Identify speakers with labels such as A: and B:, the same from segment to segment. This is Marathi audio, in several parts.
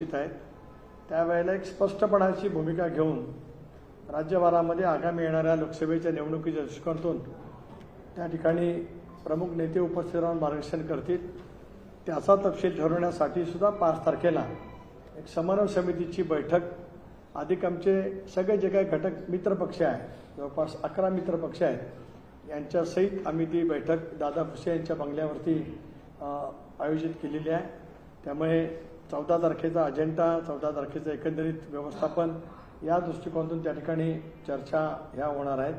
A: आहेत त्यावेळेला एक स्पष्टपणाची भूमिका घेऊन राज्यभरामध्ये आगामी येणाऱ्या लोकसभेच्या निवडणुकीच्या दृष्टिकोनातून त्या ठिकाणी प्रमुख नेते उपस्थित राहून मार्गदर्शन करतील। त्याचा तपशील ठरवण्यासाठी सुद्धा 5 तारखेला एक समन्वय समितीची बैठक अधिक आमचे सगळे जे काही घटक मित्रपक्ष आहेत जवळपास 11 मित्रपक्ष आहेत यांच्या सहित आम्ही ती बैठक दादा भुसे यांच्या बंगल्यावरती आयोजित केलेली आहे। त्यामुळे 14 तारखेचा अजेंडा 14 तारखेचं एकंदरीत व्यवस्थापन या दृष्टिकोनातून त्या ठिकाणी चर्चा ह्या होणार आहेत।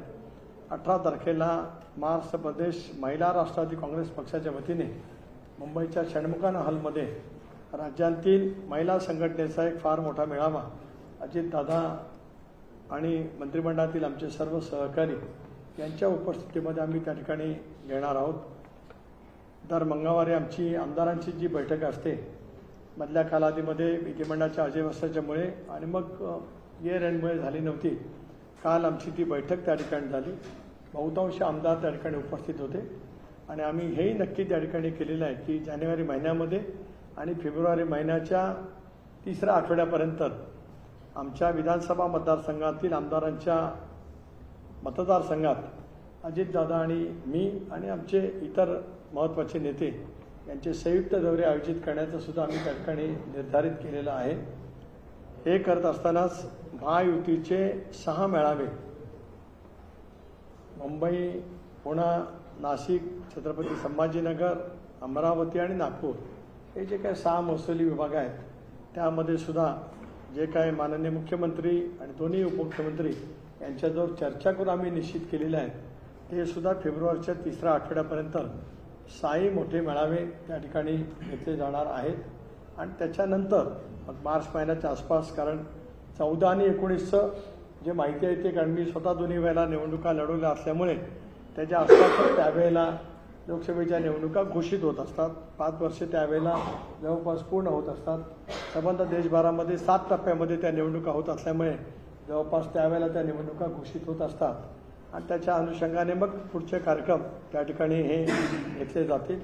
A: 18 तारखेला महाराष्ट्र प्रदेश महिला राष्ट्रवादी काँग्रेस पक्षाच्या वतीने मुंबईच्या षण्मुखाना हॉलमध्ये राज्यातील महिला संघटनेचा एक फार मोठा मेळावा अजितदादा आणि मंत्रिमंडळातील आमचे सर्व सहकारी यांच्या उपस्थितीमध्ये आम्ही त्या ठिकाणी घेणार आहोत। दर मंगळवारी आमची आमदारांची जी बैठक असते मधल्या कालावधीमध्ये विधिमंडळाच्या अव्यवस्थेच्यामुळे आणि मग येर एंडमुळे झाली नव्हती। काल आमची ती बैठक त्या ठिकाणी झाली। बहुतांश आमदार त्या ठिकाणी उपस्थित होते आणि आम्ही हेही नक्की त्या ठिकाणी केलेलं आहे की जानेवारी महिन्यामध्ये आणि फेब्रुवारी महिन्याच्या 3ऱ्या आठवड्यापर्यंत आमच्या विधानसभा मतदारसंघातील आमदारांच्या मतदारसंघात अजितदादा आणि मी आणि आमचे इतर महत्त्वाचे नेते यांचे संयुक्त दौरे आयोजित करण्याचं सुद्धा आम्ही त्या ठिकाणी निर्धारित केलेलं आहे। हे करत असतानाच महायुतीचे 6 मेळावे मुंबई, पुणे, नाशिक, छत्रपती संभाजीनगर, अमरावती आणि नागपूर हे जे काही 6 महसुली विभाग आहेत त्यामध्ये सुद्धा जे काही माननीय मुख्यमंत्री आणि दोन्ही उपमुख्यमंत्री यांच्याजवळ चर्चा करून आम्ही निश्चित केलेले आहेत ते सुद्धा फेब्रुवारीच्या 3ऱ्या आठवड्यापर्यंत 6 मोठे मेळावे त्या ठिकाणी घेतले जाणार आहेत। आणि त्याच्यानंतर मार्च महिन्याच्या आसपास कारण 14 आणि 19चं जे माहिती आहे ते कारण मी स्वतः दोन्ही वेळेला निवडणुका लढवल्या असल्यामुळे त्याच्या आसपास त्यावेळेला लोकसभेच्या निवडणुका घोषित होत असतात। 5 वर्षे त्यावेळेला जवळपास पूर्ण होत असतात। संबंध देशभरामध्ये 7 टप्प्यामध्ये त्या निवडणुका होत असल्यामुळे जवळपास त्यावेळेला त्या निवडणुका घोषित होत असतात आणि त्याच्या अनुषंगाने मग पुढचे कार्यक्रम त्या ठिकाणी हे घेतले जातील।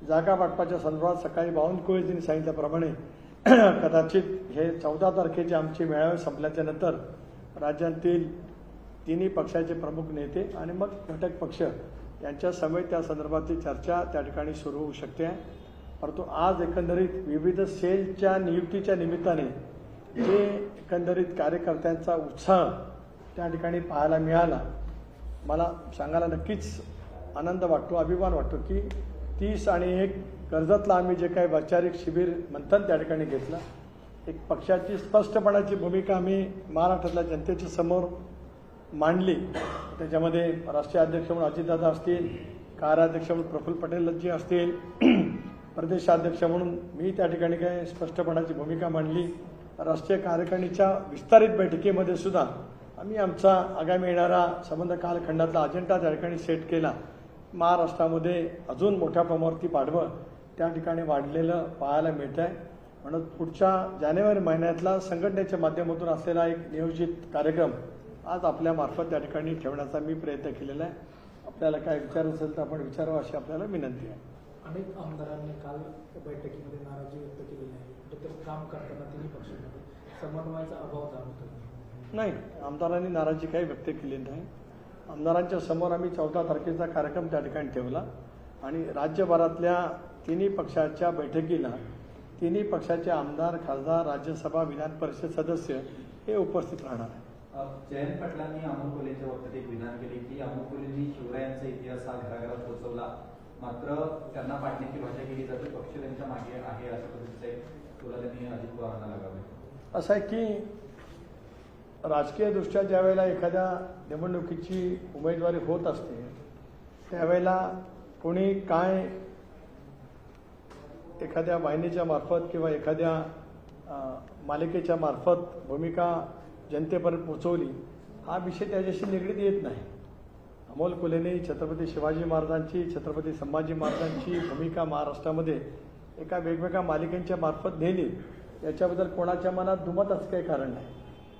A: जागा वाटपाच्या संदर्भात सकाळी बावनकुळेजींनी सांगितल्याप्रमाणे कदाचित हे 14 तारखेचे आमचे मेळावे संपल्याच्यानंतर राज्यातील तिन्ही पक्षाचे प्रमुख नेते आणि मग घटक पक्ष यांच्या समेत त्या संदर्भातली चर्चा त्या ठिकाणी सुरू होऊ शकते आहे। परंतु आज एकंदरीत विविध सेलच्या नियुक्तीच्या निमित्ताने जे एकंदरीत कार्यकर्त्यांचा उत्साह त्या ठिकाणी पाहायला मिळाला मला सांगायला नक्कीच आनंद वाटतो, अभिमान वाटतो की 30 आणि 1 कर्जतला आम्ही जे काही वैचारिक शिबिर मंथन त्या ठिकाणी घेतलं एक पक्षाची स्पष्टपणाची भूमिका आम्ही महाराष्ट्रातल्या जनतेच्या समोर मांडली। त्याच्यामध्ये राष्ट्रीय अध्यक्ष म्हणून अजितदादा असतील, कार्याध्यक्ष म्हणून प्रफुल्ल पटेलजी असतील, प्रदेशाध्यक्ष म्हणून मी त्या ठिकाणी काय स्पष्टपणाची भूमिका मांडली। राष्ट्रीय कार्यकारिणीच्या विस्तारित बैठकीमध्ये सुद्धा आम्ही आमचा आगामी येणारा संबंध कालखंडातला अजेंडा त्या ठिकाणी सेट केला। महाराष्ट्रामध्ये अजून मोठ्या प्रमाणावरती पाठबळ त्या ठिकाणी वाढलेलं पाहायला मिळत आहे। म्हणून पुढच्या जानेवारी महिन्यातला संघटनेच्या माध्यमातून असलेला एक नियोजित कार्यक्रम आज आपल्या मार्फत त्या ठिकाणी ठेवण्याचा मी प्रयत्न केलेला आहे। आपल्याला काय विचार असेल तर आपण विचारावं अशी आपल्याला विनंती आहे।
B: अनेक आमदारांनी काल बैठकीमध्ये नाराजी व्यक्त केलेली आहे तर काम करताना तिन्ही पक्षांमध्ये समन्वयाचा अभाव जाणवतो।
A: नाही, आमदारांनी नाराजी काही व्यक्त केली नाही। आमदारांच्या समोर आम्ही 14 तारखेचा कार्यक्रम त्या ठिकाणी ठेवला आणि राज्यभरातल्या तिन्ही पक्षाच्या बैठकीला तिन्ही पक्षाचे आमदार, खासदार, राज्यसभा, विधान परिषद सदस्य हे उपस्थित राहणार आहे।
C: जयंत पाटलांनी अमोल कोल्हेच्या बाबतीत एक विधान केले की अमोल कोल्हेंनी शिवरायांचा इतिहास हा घराघरात पोहोचवला मात्र त्यांना पाडण्याची भाषा केली जाते, पक्ष त्यांच्या मागे आहे अशा पद्धतीचा एक तुला त्यांनी अजित पवारांना लगावे।
A: असं आहे की राजकीय दृष्ट्या ज्या वेळेला एखाद्या निवडणुकीची उमेदवारी होत असते त्यावेळेला कोणी काय एखाद्या वाहिनीच्या मार्फत किंवा एखाद्या मालिकेच्या मार्फत भूमिका जनतेपर्यंत पोहोचवली हा विषय त्याच्याशी निगडीत येत नाही। अमोल कोल्हेने छत्रपती शिवाजी महाराजांची, छत्रपती संभाजी महाराजांची भूमिका महाराष्ट्रामध्ये एका वेगवेगळ्या मालिकेच्या मार्फत नेली याच्याबद्दल कोणाच्या मनात दुमत असं काही कारण नाही।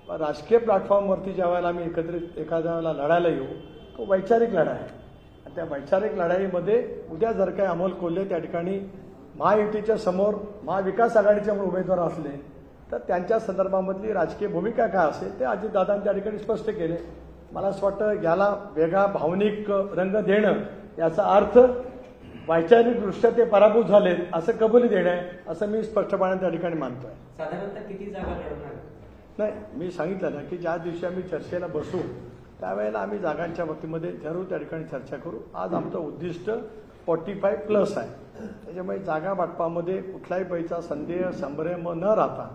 A: पण राजकीय प्लॅटफॉर्मवरती ज्या वेळेला आम्ही एकत्रित एखाद्या वेळेला लढायला येऊ तो वैचारिक लढा आहे आणि त्या वैचारिक लढाईमध्ये उद्या जर काही अमोल कोल्हे त्या ठिकाणी महायुतीच्या समोर महाविकास आघाडीचे उमेदवार असले तर त्यांच्या संदर्भामधली राजकीय भूमिका काय असेल ते अजितदादांनी त्या ठिकाणी स्पष्ट केले. मला असं वाटतं याला वेगळा भावनिक रंग देणं याचा अर्थ वैचारिकदृष्ट्या ते पराभूत झालेत असं कबुली देणं आहे असं मी स्पष्टपणे त्या ठिकाणी मानतोय.
D: साधारणतः किती जागा लढवणार?
A: नाही, मी सांगितलं ना की ज्या दिवशी आम्ही चर्चेला बसू त्यावेळेला आम्ही जागांच्या बाबतीमध्ये जरूर त्या ठिकाणी चर्चा करू. आज आमचं उद्दिष्ट 45+ आहे. त्याच्यामुळे जागा वाटपामध्ये कुठल्याही पैसा संदेह संभ्रम न राहता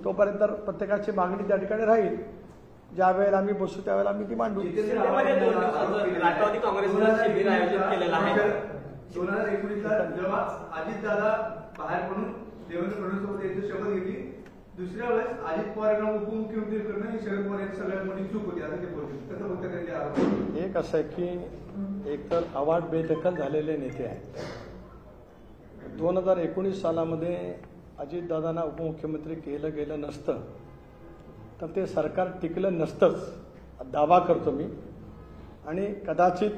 A: तोपर्यंत प्रत्येकाची मागणी त्या ठिकाणी राहील. ज्या वेळेला आम्ही बसू त्यावेळेला आम्ही ती मांडू.
D: शिंदेमध्ये 2 दिवसाचं राष्ट्रवादी काँग्रेसनं शिबिर आयोजित केलेलं आहे.
E: 2019ला जेव्हा अजितदादा बाहेर पडून देवेंद्र फडणवीस यांची शपथ घेतली, दुसऱ्या वेळेस अजित पवार यांना उपमुख्यमंत्री करणं ही शरद पवार यांची सगळ्यात मोठी चूक होती असं ते बोलले. कसं बोलतात त्यांचे आरोप?
A: एक असं आहे की एकतर अवाढ बेदखल झालेले नेते आहेत. 2019 सालामध्ये अजितदादांना उपमुख्यमंत्री केलं गेलं नसतं तर ते सरकार टिकलं नसतंच दावा करतो मी. आणि कदाचित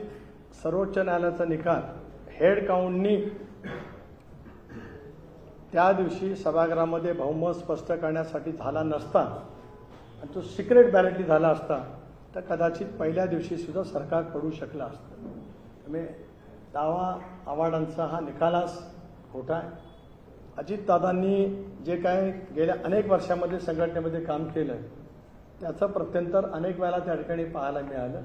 A: सर्वोच्च न्यायालयाचा निकाल हेड काउंटनी त्या दिवशी सभागृहामध्ये बहुमत स्पष्ट करण्यासाठी झाला नसता आणि तो सिक्रेट बॅलेटली झाला असता तर कदाचित पहिल्या दिवशी सुद्धा सरकार पडू शकलं असतं. त्यामुळे दावा आव्हाडांचा हा निकालाच खोटा आहे. अजितदादांनी जे काय गेल्या अनेक वर्षामध्ये संघटनेमध्ये काम केलं त्याचं प्रत्यंतर अनेक वेळेला त्या ठिकाणी पाहायला मिळालं.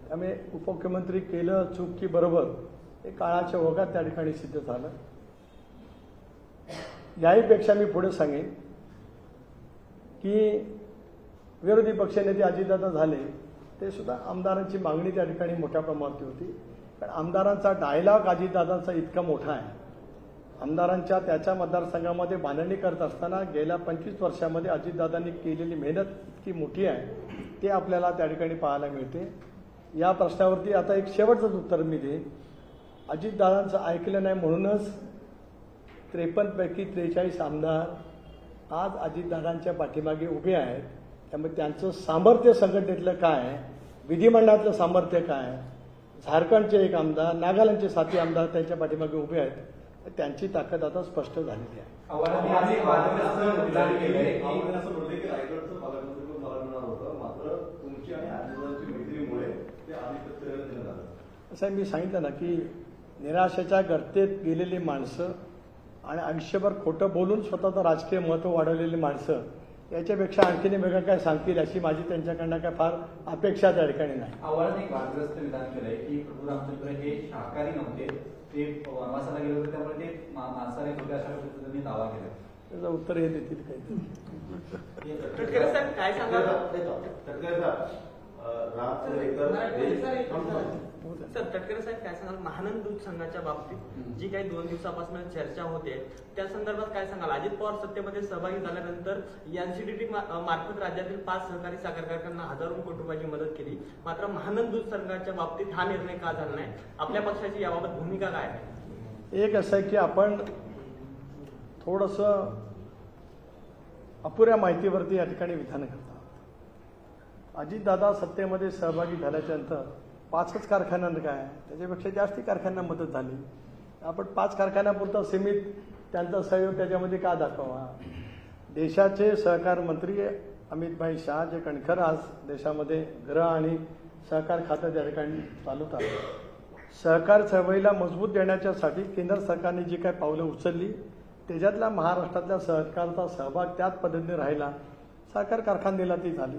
A: त्यामुळे उपमुख्यमंत्री केलं चूक की बरोबर हे काळाच्या ओघात त्या ठिकाणी सिद्ध झालं. याहीपेक्षा मी पुढे सांगेन की विरोधी पक्षनेते अजितदादा झाले ते सुद्धा आमदारांची मागणी त्या ठिकाणी मोठ्या प्रमाणात होती. कारण आमदारांचा डायलॉग अजितदादांचा इतका मोठा आहे. आमदारांच्या त्याच्या मतदारसंघामध्ये बांधणी करत असताना गेल्या 25 वर्षामध्ये अजितदादांनी केलेली मेहनत इतकी मोठी आहे ते आपल्याला त्या ठिकाणी पाहायला मिळते. या प्रश्नावरती आता एक शेवटचंच उत्तर मी देईन. अजितदादांचं ऐकलं नाही म्हणूनच 53 पैकी 43 आमदार आज अजितदादांच्या पाठीमागे उभे आहेत. त्यामुळे त्यांचं सामर्थ्य संघटनेतलं काय आहे, विधिमंडळातलं सामर्थ्य काय आहे, झारखंडचे 1 आमदार, नागालँडचे 7 आमदार त्यांच्या पाठीमागे उभे आहेत. त्यांची ताकद आता स्पष्ट झालेली आहे. असं मी सांगितलं ना की निराशेच्या गर्तेत गेलेली माणसं आणि आयुष्यभर खोटं बोलून स्वतःचं राजकीय महत्त्व वाढवलेली माणसं याच्यापेक्षा आणखीन वेगळं काय सांगतील अशी माझी त्यांच्याकडनं काय फार अपेक्षा त्या ठिकाणी नाही.
C: आव्हाडांनी एक वादग्रस्त विधान केलंय की प्रभू रामचंद्र हे शाकाहारी नव्हते, ते वनवासाला गेले होते त्यामुळे ते मांसाहारी होते अशा पद्धतीने त्यांनी दावा केला.
A: त्याचं उत्तर हे देतील काहीतरी.
D: तटकरे साहेब काय सांगाल? सर तटकरे साहेब काय सांगाल महानंद दूध संघाच्या बाबतीत जी काही 2 दिवसापासून चर्चा होते त्या संदर्भात काय सांगाल? अजित पवार सत्तेमध्ये सहभागी झाल्यानंतर एनसीडीटी मार्फत राज्यातील 5 सहकारी साखर कारखान्यांना हजारो कोटी रुपयाची मदत केली. मात्र महानंद दूध संघाच्या बाबतीत हा निर्णय का झाला नाही? आपल्या पक्षाची याबाबत भूमिका काय आहे?
A: एक असं आहे की आपण थोडंसं अपुऱ्या माहितीवरती या ठिकाणी विधान करतात. अजितदादा सत्तेमध्ये सहभागी झाल्याच्या नंतर 5च कारखान्यांना काय त्याच्यापेक्षा जास्ती कारखान्यांना मदत झाली. आपण 5 कारखान्यापुरता सीमित त्यांचा सहयोग त्याच्यामध्ये का दाखवा? देशाचे सहकार मंत्री अमित शाह जे कणखर आज देशामध्ये गृह आणि सहकार खातं त्या ठिकाणी चालवतात. सहकार चळवळीला मजबूत देण्याच्यासाठी केंद्र सरकारने जी काही पावलं उचलली त्याच्यातल्या महाराष्ट्रातल्या सहकारचा सहभाग त्याच पद्धतीने राहिला. सहकार कारखान्याला ती झाली.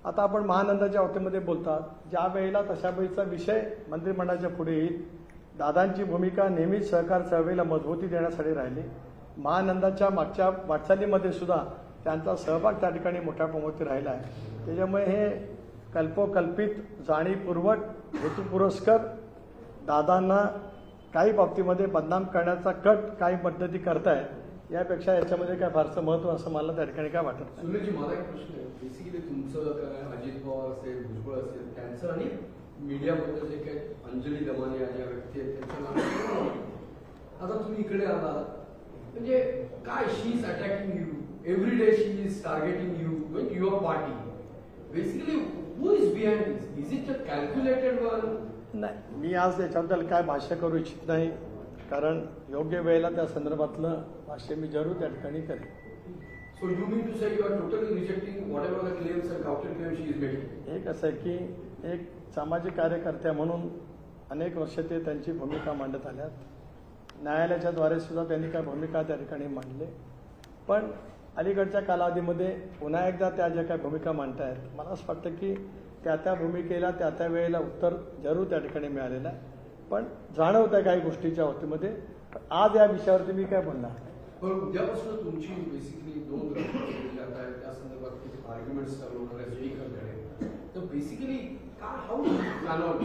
A: आता आपण महानंदाच्या बाबतीमध्ये बोलतात ज्या वेळेला तशा वेळीचा विषय मंत्रिमंडळाच्या पुढे येईल. दादांची भूमिका नेहमीच सहकार चळवळीला मजबूती देण्यासाठी राहिली. महानंदाच्या मागच्या वाटचालीमध्ये सुद्धा त्यांचा सहभाग त्या ठिकाणी मोठ्या प्रमाणात राहिला आहे. त्याच्यामुळे हे कल्पोकल्पित जाणीवपूर्वक हेतुपुरस्कर दादांना काही बाबतीमध्ये बदनाम करण्याचा कट काही पद्धती करतायत यापेक्षा याच्यामध्ये काय फारसं महत्व असं मला त्या ठिकाणी काय वाटत नाही.
F: सुनीलजी माझा एक प्रश्न आहे. बेसिकली तुमचं काय अजित पवार असेल, भुजबळ असेल त्यांचं आणि मीडियाबद्दल जे काही अंजली दमानी या ज्या व्यक्ती आहेत त्यांचं आता तुम्ही इकडे आलात म्हणजे काय she is attacking you every day, she is targeting you with your party. Basically who is behind this? Is it a calculated one?
A: नाही, मी आज याच्याबद्दल काय भाष्य करू इच्छित नाही कारण योग्य वेळेला त्या संदर्भातलं भाष्य मी जरूर त्या ठिकाणी करेन.
F: So you mean to say you are totally rejecting whatever the claims and counter claims she is making?
A: एक असं आहे की एक सामाजिक कार्यकर्त्या म्हणून अनेक वर्ष ते त्यांची भूमिका मांडत आल्यात. न्यायालयाच्या द्वारे सुद्धा त्यांनी काय भूमिका त्या ठिकाणी मांडले. पण अलीकडच्या कालावधीमध्ये पुन्हा एकदा त्या ज्या काही भूमिका मांडतायत, मला असं वाटतं की त्या भूमिकेला त्या वेळेला उत्तर जरूर त्या ठिकाणी मिळालेलं आहे. पण जाणवत आहे काही गोष्टीच्या बाबतीमध्ये. आज या विषयावरती मी काय बोलणार.
F: पण उद्यापासून तुमची बेसिकली 2 जात आहेत त्या संदर्भात आर्ग्युमेंट्स चालू होणार आहे स्पीकरकडे. तर बेसिकली हाऊ प्लॅन आउट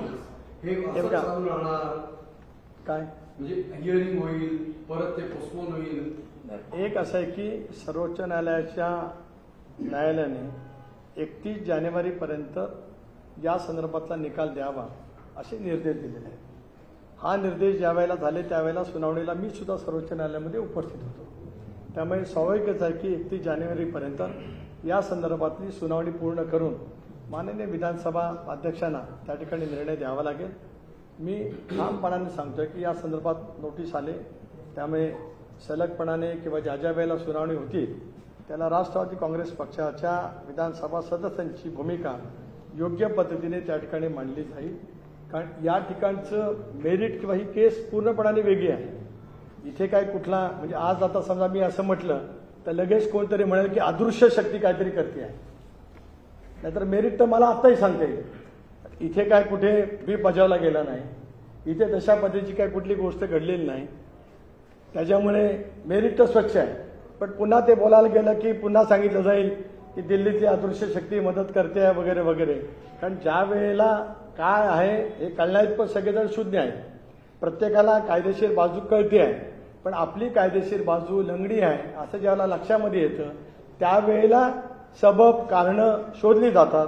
F: हे असं चालू राहणार
A: काय
F: म्हणजे हिअरिंग होईल परत ते पोस्टपोन होईल.
A: एक असं आहे की सर्वोच्च न्यायालयाने 31 जानेवारीपर्यंत या संदर्भातला निकाल द्यावा असे निर्देश दिलेले आहेत. हा निर्देश ज्या वेळेला झाले त्यावेळेला सुनावणीला मी सुद्धा सर्वोच्च न्यायालयामध्ये उपस्थित होतो. त्यामुळे स्वाभाविकच आहे की 31 जानेवारीपर्यंत या संदर्भातली सुनावणी पूर्ण करून माननीय विधानसभा अध्यक्षांना त्या ठिकाणी निर्णय द्यावा लागेल. मी ठामपणाने सांगतोय की या संदर्भात नोटीस आले, त्यामुळे सलगपणाने किंवा ज्या वेळेला सुनावणी होती त्याला राष्ट्रवादी काँग्रेस पक्षाच्या विधानसभा सदस्यांची भूमिका योग्य पद्धतीने त्या ठिकाणी मांडली जाईल. कारण या ठिकाणचं मेरिट किंवा ही केस पूर्णपणाने वेगळी आहे. इथे काय कुठला म्हणजे आज आता समजा मी असं म्हटलं तर लगेच कोणतरी म्हणेल की अदृश्य शक्ती काहीतरी करते आहे, नाहीतर मेरिट तर मला आत्ताही सांगता येईल. इथे काय कुठे बीप बजावला गेला नाही, इथे तशा पद्धतीची काय कुठली गोष्ट घडलेली नाही, त्याच्यामुळे मेरिट तर स्वच्छ आहे. पण पुन्हा ते बोलायला गेलं की पुन्हा सांगितलं जाईल की दिल्लीतली अदृश्य शक्ती मदत करते आहे वगैरे वगैरे. कारण ज्या वेळेला काय आहे हे कळण्यात सगळेजण शून्य आहेत. प्रत्येकाला कायदेशीर बाजू कळते आहे, पण आपली कायदेशीर बाजू लंगडी आहे असं ज्यावेळेला लक्षामध्ये येतं त्यावेळेला सबब कारणं शोधली जातात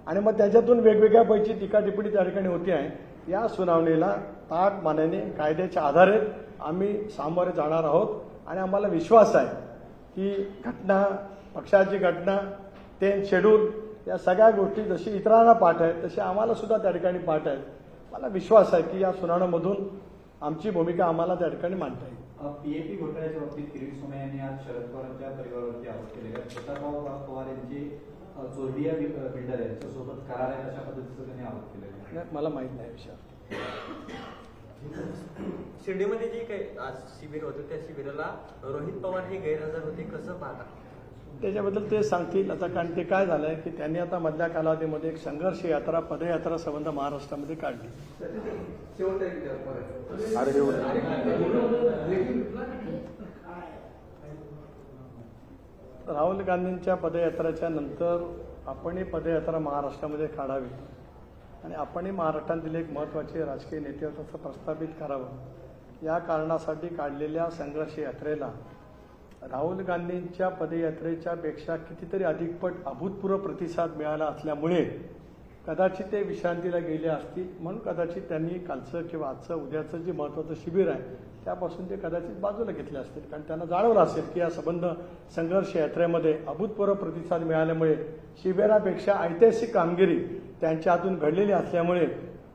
A: आणि मग त्याच्यातून वेगवेगळ्या पैकी टीका टिप्पणी त्या ठिकाणी होती आहे. या सुनावणीला ताठ मानेने कायद्याच्या आधारे आम्ही सामोरे जाणार आहोत आणि आम्हाला विश्वास आहे की घटना, पक्षाची घटना, 10 शेड्यूल या सगळ्या गोष्टी जशी इतरांना पाठ आहेत तशी आम्हाला सुद्धा त्या ठिकाणी पाठ आहेत. मला विश्वास आहे की या सुनावणीमधून आमची भूमिका आम्हाला त्या ठिकाणी मांडता येईल.
C: पीएपी घोटाळ्याच्या बाबतीत किरीट सोमय्या यांनी आज शरद पवारांच्या परिवारावरती आरोप केले आहेत. स्वतः पवार यांची चोरडिया बिल्डर यांच्यासोबत करार आहे अशा पद्धतीचा त्यांनी आरोप केलेला आहे.
A: मला माहित नाही विषय.
D: शिर्डीमध्ये जे काही आज शिबिर होतं त्या शिबिराला रोहित पवार हे गैरहजर होते, कसं पाहता?
A: त्याच्याबद्दल ते सांगतील. आता कारण ते काय झालंय की त्यांनी आता मधल्या कालावधीमध्ये एक संघर्ष यात्रा, पदयात्रा संबंध महाराष्ट्रामध्ये काढली. राहुल गांधींच्या पदयात्रेच्या नंतर आपणही पदयात्रा महाराष्ट्रामध्ये काढावी आणि आपणही महाराष्ट्रातील एक महत्त्वाचे राजकीय नेते असं प्रस्थापित करावं. या कारणासाठी काढलेल्या संघर्ष यात्रेला राहुल गांधींच्या पदयात्रेच्या पेक्षा कितीतरी अधिकपट अभूतपूर्व प्रतिसाद मिळाला असल्यामुळे कदाचित ते विश्रांतीला गेले असतील. म्हणून कदाचित त्यांनी कालचं किंवा आजचं उद्याचं जे महत्त्वाचं शिबिर आहे त्यापासून ते कदाचित बाजूला घेतले असतील. कारण त्यांना जाणवलं असेल की या संबंध संघर्ष यात्रेमध्ये अभूतपूर्व प्रतिसाद मिळाल्यामुळे शिबिरापेक्षा ऐतिहासिक कामगिरी त्यांच्या हातून घडलेली असल्यामुळे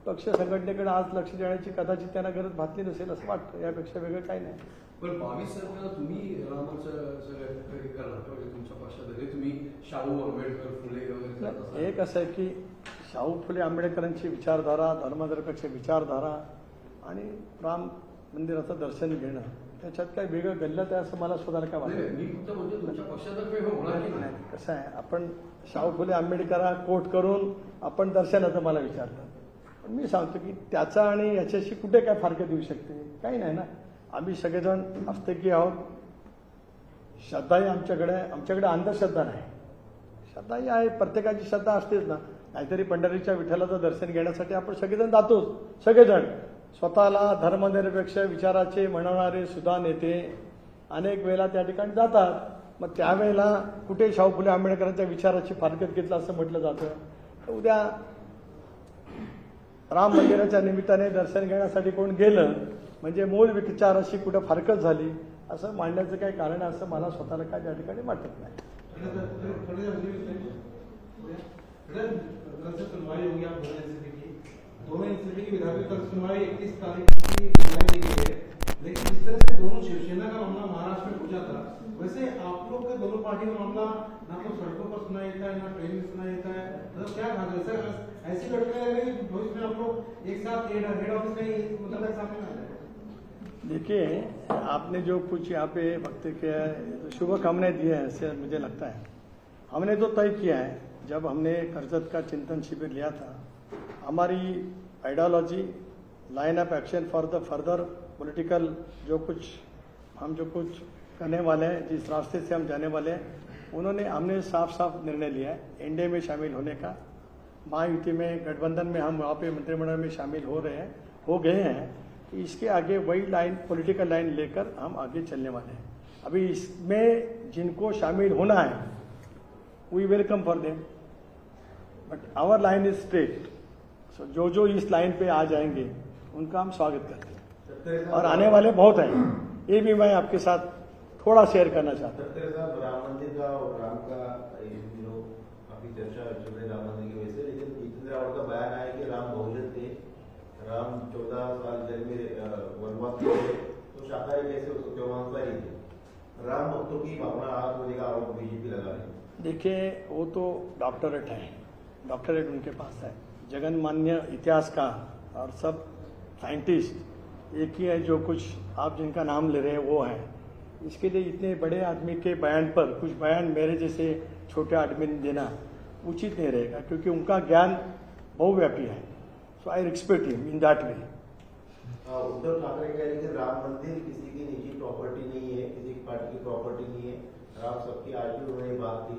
A: पक्ष संघटनेकडे आज लक्ष देण्याची कदाचित त्यांना गरज भासली नसेल असं वाटतं. यापेक्षा वेगळं काही नाही.
F: पण 22 तारखेला तुम्ही रामाचं सगळं करणार तुमच्या पक्षात तुम्ही शाहू आंबेडकर फुले वगैरे.
A: एक असं आहे की शाहू फुले आंबेडकरांची विचारधारा, धर्मनिरपेक्ष विचारधारा आणि राम मंदिराचं दर्शन घेणं त्याच्यात काही वेगळं गल्लत आहे असं मला स्वतःला काय वाटतं.
F: मी फक्त म्हणजे तुमच्या पक्षातर्फे होणार नाही.
A: कसं आहे, आपण शाहू फुले आंबेडकरांना कोट करून आपण दर्शनाचं मला विचारलं. पण मी सांगतो की त्याचा आणि याच्याशी कुठे काय फारकत देऊ शकते, काही नाही ना. आम्ही सगळेजण आस्तिकी आहोत. श्रद्धाही आमच्याकडे अंधश्रद्धा नाही, श्रद्धाही आहे. प्रत्येकाची श्रद्धा असतेच ना. नाहीतरी पंढरीच्या विठ्ठलाचं दर्शन घेण्यासाठी आपण सगळेजण जातोच. सगळेजण स्वतःला धर्मनिरपेक्ष विचाराचे म्हणणारे सुद्धा नेते अनेक वेळेला त्या ठिकाणी जातात. मग त्यावेळेला कुठे शाहू फुले आंबेडकरांच्या विचाराची फारकत घेतलं असं म्हटलं जातं. तर उद्या राम मंदिराच्या निमित्ताने दर्शन घेण्यासाठी कोण गेलं म्हणजे मूळ विचाराशी कुठं फारकत झाली असं मांडण्याचं काही कारण आहे असं मला स्वतःला काय त्या ठिकाणी वाटत नाही.
G: दोनों इंसिडेंट की विधायक कल सुनवाई 31 तारीख की बुलाई गई है, लेकिन जिस तरह से दोनों शिवसेना का मामला महाराष्ट्र में पूछा था वैसे आप लोग के दोनों पार्टी का सुनाई देता है, ना ट्रेन में सुनाई देता है, मतलब क्या खाते हैं सर? ऐसी घटना है कि भविष्य में आप लोग एक साथ हेड ऑफिस का ही मतलब सामने आ जाए।
A: देखिए, आपने जो कुछ यहाँ पे वक्तव्य किया है तो शुभकामनाएं दी है, ऐसे मुझे लगता है। हमने तो तय किया है, जब हमने कर्जत का चिंतन शिविर लिया था, हमारी ideology, line of action for the further political जो कुछ करने वाले हैं, जिस रास्ते से हम जाने वाले हैं, हमने साफ साफ निर्णय लिया है एनडीए में शामिल होने का। महायुति में, गठबंधन में हम वहाँ पे मंत्रिमंडल में शामिल हो गए हैं। इसके आगे वही लाइन, पॉलिटिकल लाइन लेकर हम आगे चलने वाले हैं। अभी इसमें जिनको शामिल होना है, we welcome for them, but our line is straight. So जो इस लाइन पे आ जाएंगे उनका हम स्वागत करते हैं, और आने वाले बहुत हैं। ये भी मैं आपके साथ थोड़ा शेयर करना चाहता हूँ।
H: राम मंदिर का और राम का काफी चर्चा चल रही राम मंदिर की वजह से, लेकिन जितेंद्र रावत का बयान आया कि राम बहुजन थे, राम 14 साल जेल में वनवास किए, तो शाकाहारी कैसे हो सकते, मांसाहारी थे। राम भक्तों की भावना आहत होने का आरोप बीजेपी लगा रही है।
A: देखिए, वो तो डॉक्टरेट है, डॉक्टरेट उनके पास है, जगन्मान्य इतिहासकार और सब साइंटिस्ट एक ही है। जो कुछ आप जिनका नाम ले रहे हैं वो है। इसके लिए इतने बड़े आदमी के बयान पर कुछ बयान मेरे जैसे छोटे आदमी ने देना उचित नहीं रहेगा, क्योंकि उनका ज्ञान बहुव्यापी है। So I respect him in that way.
H: Uddhav Thackeray कह रहे हैं राम मंदिर किसी की निजी प्रॉपर्टी नहीं है, किसी की पार्टी की प्रॉपर्टी नहीं है, राम सबकी आज भी उन्होंने बात की।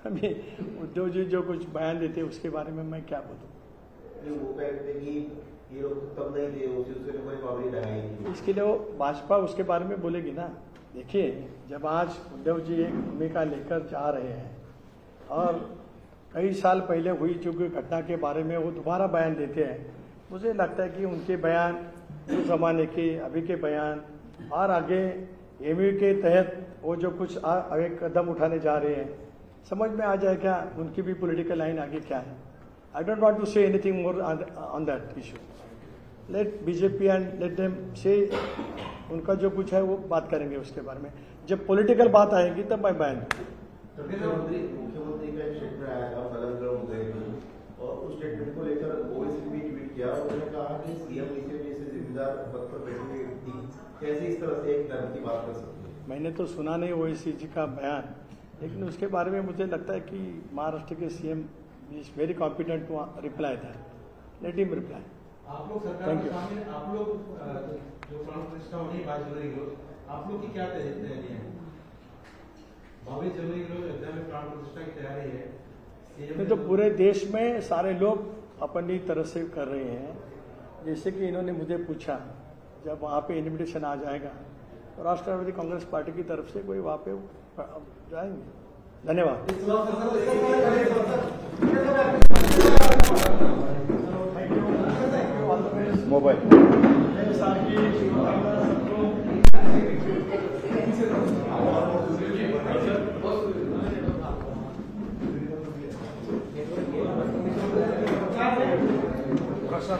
A: अभी उद्धव जी जो कुछ बयान देते उसके बारे में मैं क्या बोलूँ?
H: वो कहते कि ये लोग तब नहीं थे, उसी कोई पाबंदी लगाई थी।
A: इसके लिए वो भाजपा उसके बारे में बोलेगी ना। देखिए, जब आज उद्धव जी एक भूमिका लेकर जा रहे हैं और कई साल पहले हुई जो घटना के बारे में वो दोबारा बयान देते हैं, मुझे लगता है कि उनके बयान उस जमाने के, अभी के बयान और आगे एमयू के तहत वो जो कुछ आगे कदम उठाने जा रहे हैं, समझ में आ जाएगा उनकी भी पॉलिटिकल लाइन आगे क्या है। I don't want to say anything more on that issue. Let BJP and let them say, उनका जो कुछ है वो बात करेंगे उसके बारे में। जब पॉलिटिकल बात आएगी तब मैं बयान
H: मुख्यमंत्री का एक स्टेटमेंट आया था पलंगगढ़ मुद्दे में, और उस स्टेटमेंट को लेकर ओवैसी भी ट्वीट किया। उन्होंने कहा कि सीएम इसे जैसे जिम्मेदार पद पर बैठे हुए व्यक्ति कैसे इस तरह से एक धर्म की बात कर सकते हैं।
A: मैंने तो सुना नहीं ओवैसी जी का बयान, लेकिन उसके बारे में मुझे लगता है कि महाराष्ट्र के CM is very competent to reply that. Let him reply.
G: आप लोग सरकार के सामने, आप लोग जो प्राण प्रतिष्ठा होने की बात चल रही है, आप लोग की क्या तैयारी है? 22 जनवरी के रोज अयोध्या में प्राण प्रतिष्ठा की तैयारी है।
A: तो पूरे देश में सारे लोग अपनी तरह से कर रहे हैं। जैसे कि इन्होंने मुझे पूछा, जब वहाँ पे इन्विटेशन आ जाएगा तो राष्ट्रवादी कांग्रेस पार्टी की तरफ से कोई वहाँ पे जाएंगे। धन्यवाद।
H: मोबाइल
A: प्रश्न